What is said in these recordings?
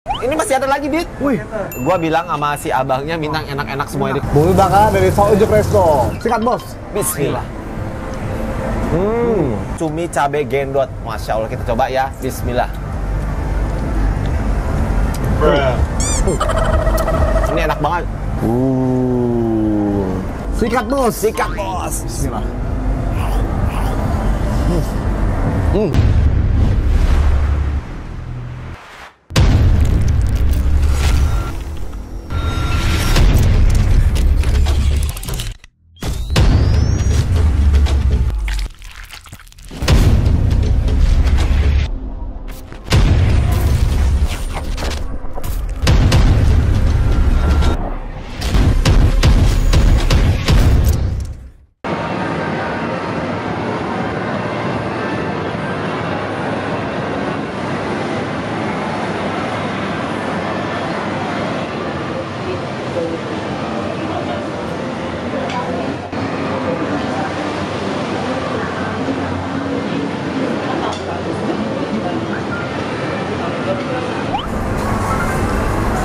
Ini masih ada lagi, Dit. Wih, Gua bilang sama si abangnya minta enak-enak semuanya. bumbu bakar dari Saung Injuk Resto. Sikat, Bos. Bismillah. Cumi cabe gendot. Masya Allah, kita coba ya. Bismillah. Ini enak banget. Sikat, Bos. Sikat, Bos. Bismillah.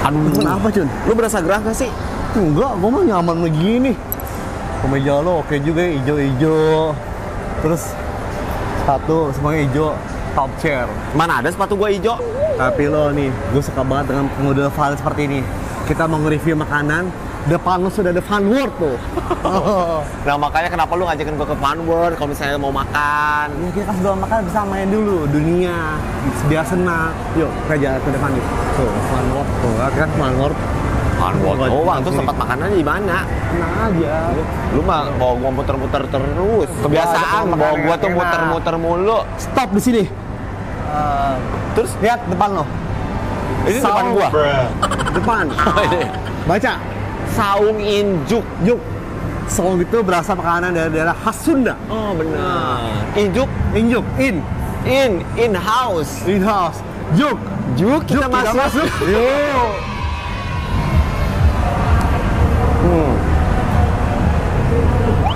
Aduh, Kenapa, Cun? lu berasa gerah gak sih? Enggak, gua mah nyaman begini. Kemeja lo oke juga, hijau-hijau. Terus sepatu semuanya hijau, top chair. Mana ada sepatu gua hijau? Tapi lo nih, gue suka banget dengan model file seperti ini. Kita mau nge-review makanan, depan lo sudah ada fun world tuh. Nah, makanya kenapa lu ngajakin gua ke Fun World kalau misalnya mau makan? Ya kita kan sebelum makan bisa main dulu dunia, biar senang. Yuk, kerja ke depan nih. Tuh, fun world tuh, kan fun world. Fun World doang, terus tempat makanannya di mana? Tenang aja. Lu mah bawa gua muter-muter terus. Kebiasaan Wah, bawa gua tuh enak. muter-muter mulu. Stop di sini. Terus Lihat depan lo. ini depan gua. Depan. Baca. Saung Injuk. Juk. Saung itu berasal makanan dari daerah khas Sunda. Oh, benar. Injuk Injuk, in house. in house. Juk. Juk kita Juk, masuk. Yuk.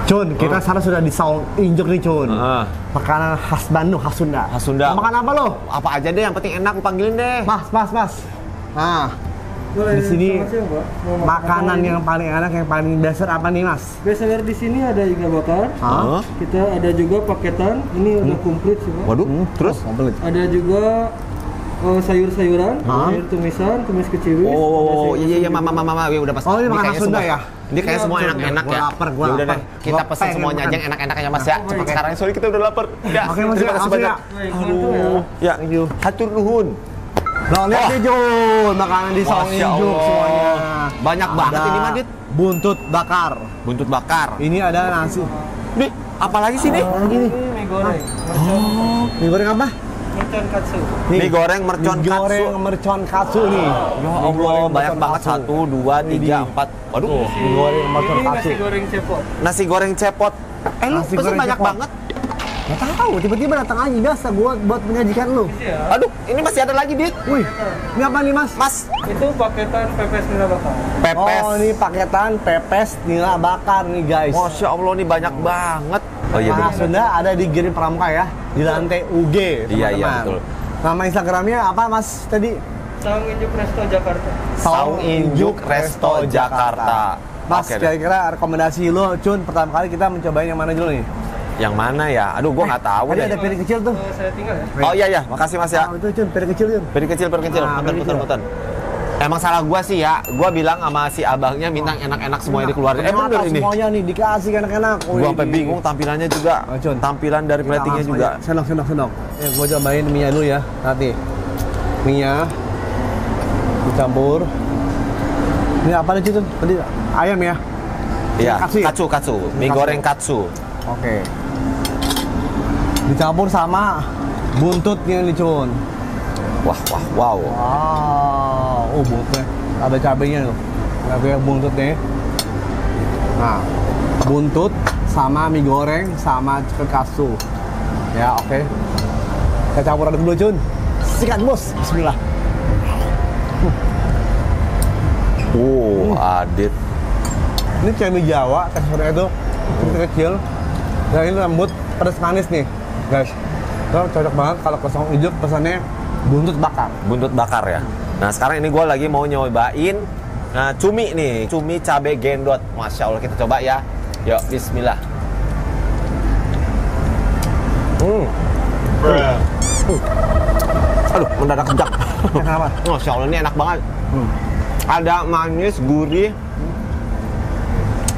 Cun, kita sekarang sudah di Saung Injuk nih, Cun. Makanan khas Bandung, khas Sunda. Khas Sunda. Mau makan apa lo? Apa aja deh yang penting enak, lu panggilin deh. Mas. Nah, di sini makanan yang paling enak, yang paling dasar apa nih, Mas? Bestseller di sini ada iga bakar. Hah? Kita ada juga paketan. Ini udah komplit sih, Pak. Waduh, terus? Komplit. Ada juga sayur-sayuran, sayur tumisan, tumis keciwis. Oh, ada iya, mama, ya udah pas. Oh, ini makanan kayaknya Sunda semua- ya? Ini kayak semua Iya, enak-enak gua ya. lapar, gua Ya udah lapar. deh, kita Gua pesen pengen semuanya aja makan. yang enak-enak ya, Mas ya. Cepet sekarang, soalnya kita udah lapar. Ya, Oke, Mas, terima kasih langsung banyak. ya. Baik, mantap ya. Ya, Thank you. hatur nuhun. Nah, lihat deh, Jun, makanan di Saung Masya Injuk Allah. semuanya. Banyak banget Ada ini, Madit. buntut bakar. Buntut bakar. Ini ada nasi. Nih, apalagi sih nih? Lagi nih. Ini mie goreng. Mie goreng apa? Mercon katsu. Mie goreng mercon Mie goreng katsu. mercon katsu nih. Ya Mie Allah, goreng banyak mercon banget. katsu. 1, 2, 3, 4. Waduh, Mie goreng mercon Ini katsu. nasi goreng cepot. nasi goreng cepot. Lu Nasi pesen goreng banyak cepot. banget. Gak tahu, tiba-tiba datang aja biasa buat menyajikan lu. Ya. Aduh, ini masih ada lagi, Dit. Wih, ini apa nih, Mas? Mas, Itu paketan pepes nila bakar. pepes. Oh, ini paketan pepes nila bakar nih, guys. Masya Allah, ini banyak banget. Oh iya, Makanan bener. Sunda ada di Giring Pramuka ya, di lantai UG, Iya, teman-teman. betul. Nama Instagramnya apa, Mas? Tadi? Saung Injuk Resto Jakarta. Saung Injuk Resto Jakarta. Mas, Oke deh. kira-kira rekomendasi lo, Cun, pertama kali kita mencobain yang mana dulu nih? Yang mana ya? Aduh, gua nggak tahu Tadi deh. ada piring kecil tuh. Saya tinggal ya. Oh iya, makasih Mas ya. Ah, itu Cun, piring kecil, Cun. Piring kecil. Nah, Muter, piring kecil. muter. Emang salah gua sih ya. Gua bilang sama si abangnya minta enak-enak semuanya dikeluarin. Ternyata Bener ini. semuanya nih dikasih enak-enak. Gua sampai Wih, bingung tampilannya juga. Oh, Cun. Tampilan dari Kita platingnya langsung juga. aja. Sendok. Ya, gua cobain mie dulu ya, nanti. Mie dicampur. Ini apa nih, Cun? Tadi ayam ya? Iya, Katsu ya? katsu. Mie Katsu. goreng katsu. Oke. Dicampur sama buntutnya nih, Cun. Wow. Wow, buntutnya. Ada cabenya tuh. Cabai buntutnya. Nah, buntut sama mie goreng sama chicken katsu. Ya, oke. Kita campur aduk dulu, Cun. Sikat, Bos. Bismillah. Adit. Ini cumi Jawa, teksturnya itu kecil. Dan ini lembut, pedas manis nih, guys. Itu cocok banget kalau ke Saung Injuk pesannya buntut bakar. Buntut bakar ya. Nah sekarang ini gue lagi mau nyobain cumi nih, cumi cabe gendot. Masya Allah, kita coba ya. Yuk, bismillah. Aduh, mendadak kejak. Kenapa? Masya Allah, ini enak banget. Ada manis, gurih.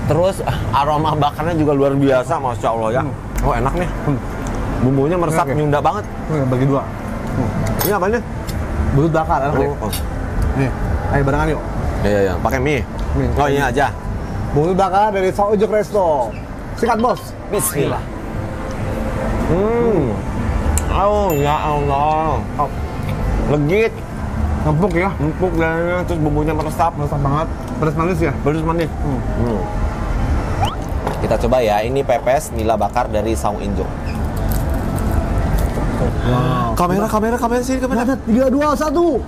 Terus aroma bakarnya juga luar biasa, Masya Allah ya. Oh enak nih. Bumbunya meresap, Oke. nyunda banget. Bagi dua. Ini apa nih? Buntut bakar, enak deh. Nih, ayo barengan yuk. Iya, pakai mie. Mie. Oh ini aja. Buntut bakar dari Sang Ujok Resto. Sikat bos. Bismillah. Oh ya Allah. Oh, Legit, empuk ya. empuk dan terus bumbunya meresap. Mantap banget. Pedas manis ya. Pedas manis. Kita coba ya, ini pepes nila bakar dari Saung Injok. Wow. Kamera sini, kamera. Ada 3, 2, 1.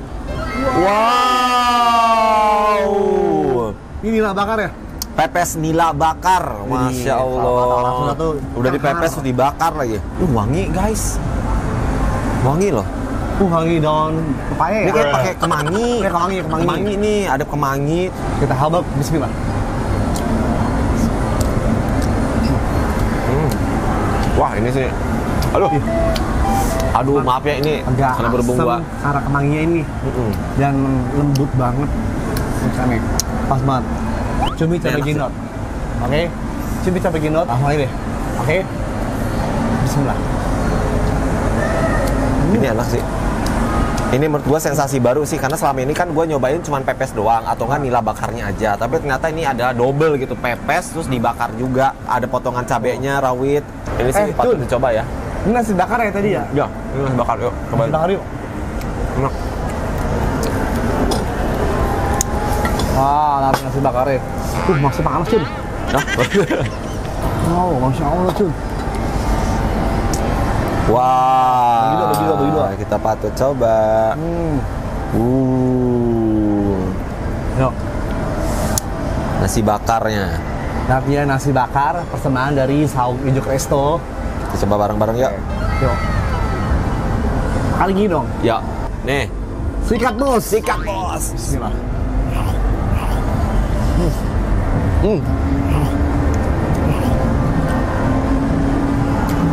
Wow. Ini lah bakar ya. Pepes nila bakar, Masya langsung Allah. satu. Udah dipepes, terus dibakar lagi. Wangi guys, wangi loh. Wangi daun pepaya Ini ya. kayak pakai kemangi. Kemangi. Kemangi nih, ada kemangi. Kita habak, bismillah. Wah ini sih, aduh maaf ya ini Agak karena berhubung gua. arah kemanginya ini. Dan lembut banget. Misalnya, pas banget. Cumi cabai Enak. ginot. Oke. Cumi cabai ginot. Langsung aja deh. Oke. Bismillah. Ini enak sih. Ini menurut gua sensasi baru sih, karena selama ini kan gua nyobain cuma pepes doang atau nggak nila bakarnya aja. Tapi ternyata ini ada double gitu, pepes terus dibakar juga. Ada potongan cabenya, rawit. Ini sih patut Cun. dicoba ya. Ini nasi bakar ya tadi ya? Ya, ini nasi bakar yuk, cobain. Nasi bakar yuk. Enak. Wah, nasi bakar ya. Masih panas Cun. Nah. Wow, Masya Allah Cun. Wah. Bagi dua. Kita patut coba. Yuk. Nasi bakarnya. Artinya nasi bakar persembahan dari Saung Ujok Resto. Kita coba bareng-bareng yuk. Yuk. Kali gini dong. Yuk. Nih. Sikat bos. Sikat bos. Bismillah.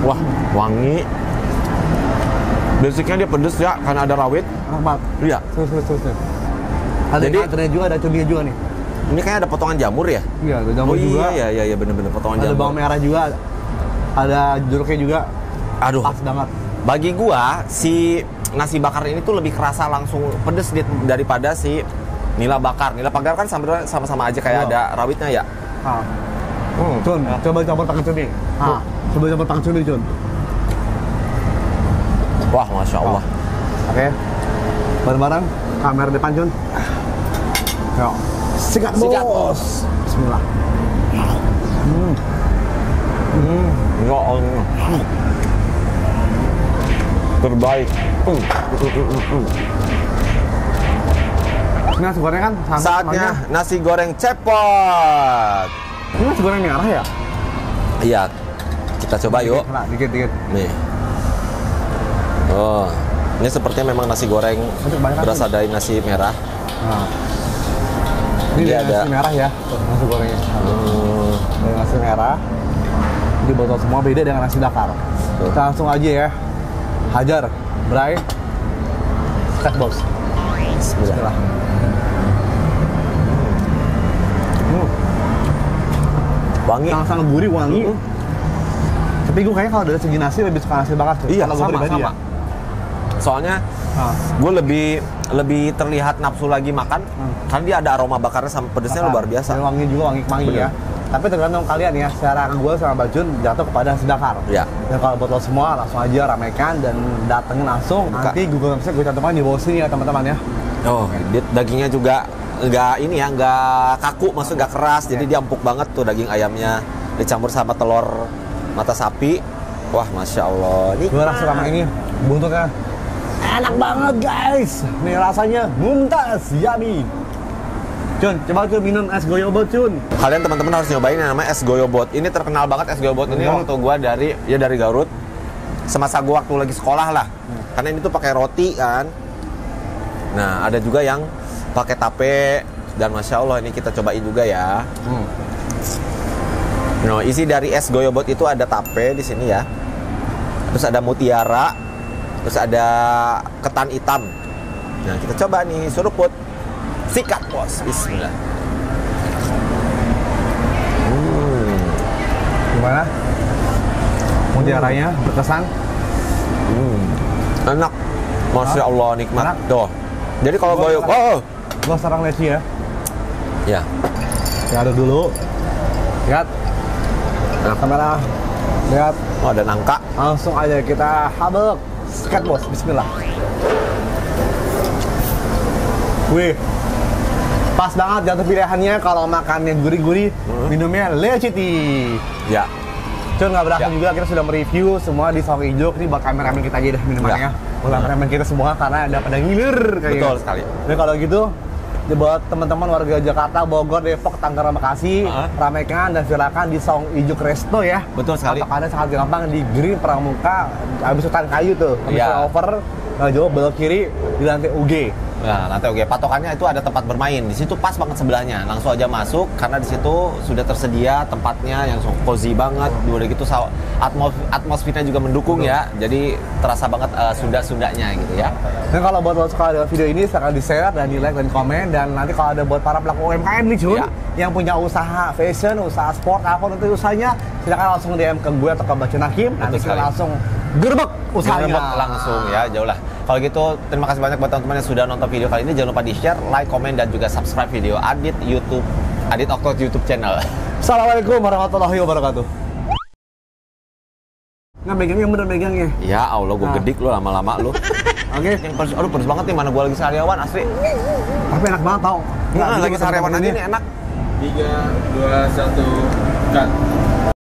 Wah, wangi. Basicnya dia pedes ya, karena ada rawit. Enak banget. Iya. Terus. Ada Jadi- ikannya juga, ada cuminya juga nih. Ini kayaknya ada potongan jamur ya? Iya, ada jamur Oh juga. iya, bener-bener potongan Ada jamur. bawang merah juga. Ada jeruknya juga. Aduh, Pas banget. bagi gua si nasi bakar ini tuh lebih kerasa langsung pedes daripada si nila bakar. Nila bakar kan sama-sama aja kayak Iya. ada rawitnya ya. Ah. Cun, coba campur pakai cumi. Ah. Coba campur pakai cumi, Cun. Wah, Masya Allah. Oke. Bareng-bareng, kamera depan, Cun. Yuk. Sikat Sikat, bos. Bismillah. Ya Allah. Terbaik. Ini nasi goreng kan? Saatnya nasi goreng cepot. Ini nasi goreng merah ya? Iya. Kita coba yuk. Nah, dikit. Nih. Oh, ini sepertinya memang nasi goreng kebanyakan berasal dari nasi merah. Nah. Ini Dia dari ada- nasi merah ya, nasi gorengnya. Dari nasi merah. Di botol semua beda dengan nasi bakar. Tuh. Kita langsung aja ya. Hajar, Bray. Sikat bos. Bismillah. Wangi. Sangat-sangat gurih, wangi. Tapi gue kayaknya kalau dari segi nasi lebih suka nasi bakar tuh. Iya, Kalau gue pribadi sama. ya. Soalnya Ah. gue lebih terlihat nafsu lagi makan karena dia ada aroma bakarnya sama pedesnya luar biasa. Dan wangi juga, wangi kemangi Bener. ya. Tapi tergantung kalian ya, secara gue sama Bajun jatuh kepada nasi bakar. Iya. Dan kalau botol semua langsung aja ramaikan dan datengin langsung. Buka. Nanti Google Maps gue cantumkan di bawah sini ya teman-teman ya. Oh, dagingnya juga nggak ini ya, nggak kaku, maksudnya nggak keras. Jadi dia empuk banget tuh daging ayamnya dicampur sama telur mata sapi. Wah, Masya Allah. Ini Gue rasa sama ini buntutnya enak banget guys. Nih rasanya mumtaz, yummy. Cun, coba tuh minum es goyobot Cun. kalian teman-teman harus nyobain yang namanya es goyobot. Ini terkenal banget es goyobot ini waktu gua dari Garut. Semasa gua waktu lagi sekolah lah. Karena ini tuh pakai roti kan. Nah, ada juga yang pakai tape dan masya Allah ini kita cobain juga ya. No, isi dari es goyobot itu ada tape di sini ya. Terus ada mutiara, terus ada ketan hitam. Nah, kita coba nih seruput. Sikat, bos. Bismillah. Gimana? Mutiaranya berkesan? Enak. Masya Allah, nikmat. Enak. Tuh. Jadi kalau goyobot, Gua sarang leci ya. ya. Ya aduk dulu. Lihat. Nah, Kamera. Lihat. oh, ada nangka. Langsung aja kita habek. Sikat bos. Bismillah. Wih. Pas banget jatuh pilihannya kalau makannya gurih-gurih, minumnya leci tea. Ya. Cun nggak berasa Ya. juga kita sudah mereview semua di saung hijau. Ini buat kameramen kita aja deh minumannya. Ya. Buat kameramen kita semua karena ada pada ngiler kayaknya. Betul sekali. Jadi kalau gitu buat teman-teman warga Jakarta, Bogor, Depok, Tangerang, Bekasi, ramaikan dan silakan di Saung Ijuk Resto ya. Betul sekali. Ada sangat gampang di Green Pramuka, habis hutan kayu tuh, habis Iya. over, jauh belok kiri di lantai UG. Nah, nanti oke, patokannya itu ada tempat bermain. Di situ pas banget sebelahnya. Langsung aja masuk karena di situ sudah tersedia tempatnya yang cozy banget. Udah gitu atmosfernya juga mendukung ya. Jadi terasa banget Sunda-Sundanya gitu ya. Dan kalau buat lo suka dengan video ini, silahkan di-share dan di-like dan komen. Dan nanti kalau ada buat para pelaku UMKM nih Jun, Ya. yang punya usaha fashion, usaha sport, apa nanti usahanya, silahkan langsung DM ke gue atau ke Mbak Hakim. Nanti kita sekali. langsung gerbek usahanya. Gerbek langsung ya, jauh lah. Kalau gitu, terima kasih banyak buat teman-teman yang sudah nonton video kali ini. Jangan lupa di-share, like, komen, dan juga subscribe video Adit Oktot YouTube channel. Assalamualaikum warahmatullahi wabarakatuh. Nggak megangnya, bener megangnya. Ya Allah, gue gedik lu lama-lama lu. Oke. Yang pedes banget nih, mana gue lagi sehariawan asli. Tapi enak banget tau. Lagi sehariawan aja nih enak. 3, 2, 1, cut.